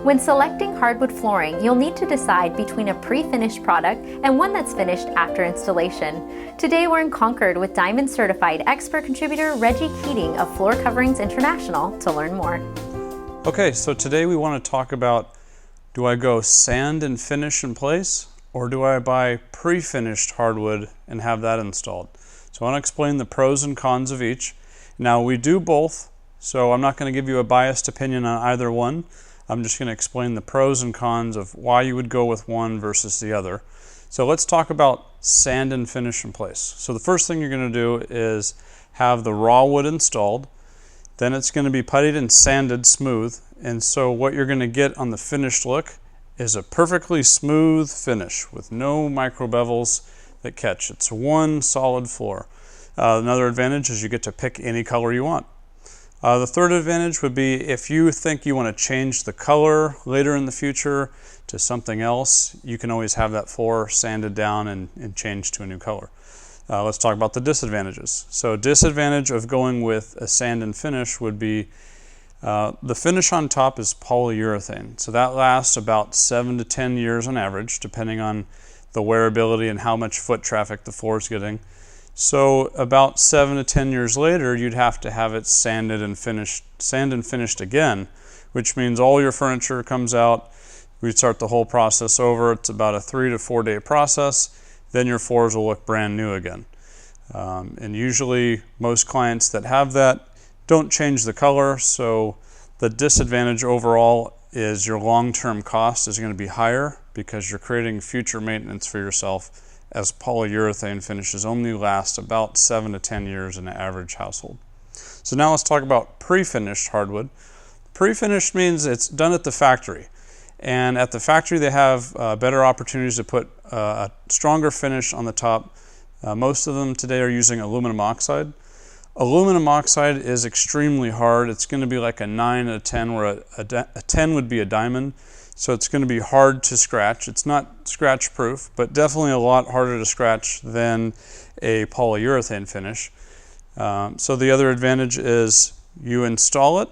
When selecting hardwood flooring, you'll need to decide between a pre-finished product and one that's finished after installation. Today we're in Concord with Diamond Certified expert contributor Reggie Keding of Floor Coverings International to learn more. Okay, so today we want to talk about, do I go sand and finish in place, or do I buy pre-finished hardwood and have that installed? So I want to explain the pros and cons of each. Now we do both, so I'm not going to give you a biased opinion on either one. I'm just going to explain the pros and cons of why you would go with one versus the other. So let's talk about sand and finish in place. So the first thing you're going to do is have the raw wood installed. Then it's going to be puttied and sanded smooth. And so what you're going to get on the finished look is a perfectly smooth finish with no micro bevels that catch. It's one solid floor. Another advantage is you get to pick any color you want. The third advantage would be if you think you want to change the color later in the future to something else, you can always have that floor sanded down and change to a new color. Let's talk about the disadvantages. So disadvantage of going with a sand and finish would be the finish on top is polyurethane. So that lasts about 7 to 10 years on average, depending on the wearability and how much foot traffic the floor is getting. So about 7 to 10 years later, you'd have to have it sanded and finished again, which means all your furniture comes out. We'd start the whole process over. It's about a 3 to 4 day process. Then your floors will look brand new again. And usually most clients that have that don't change the color. So the disadvantage overall is your long-term cost is going to be higher because you're creating future maintenance for yourself, as polyurethane finishes only last about 7 to 10 years in an average household. So now let's talk about pre-finished hardwood. Pre-finished means it's done at the factory. And at the factory they have better opportunities to put a stronger finish on the top. Most of them today are using aluminum oxide. Aluminum oxide is extremely hard. It's going to be like a 9 and a 10, where a 10 would be a diamond. So it's going to be hard to scratch. It's not scratch proof, but definitely a lot harder to scratch than a polyurethane finish. So the other advantage is you install it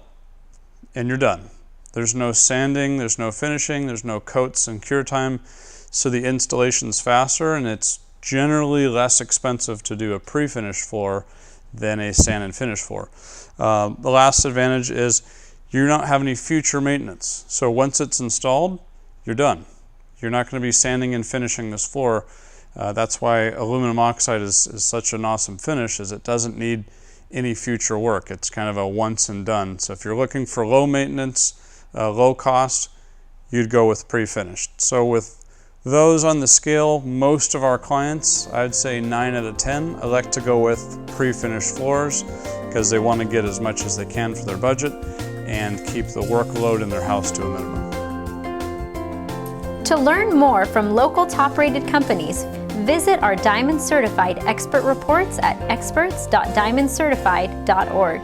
and you're done. There's no sanding, there's no finishing, there's no coats and cure time. So the installation's faster, and it's generally less expensive to do a pre-finished floor than a sand and finish floor. The last advantage is you don't have any future maintenance. So once it's installed, you're done. You're not going to be sanding and finishing this floor. That's why aluminum oxide is such an awesome finish, is it doesn't need any future work. It's kind of a once and done. So if you're looking for low maintenance, low cost, you'd go with pre-finished. So with those on the scale, most of our clients, I'd say 9 out of 10, elect to go with pre-finished floors because they want to get as much as they can for their budget and keep the workload in their house to a minimum. To learn more from local top-rated companies, visit our Diamond Certified expert reports at experts.diamondcertified.org.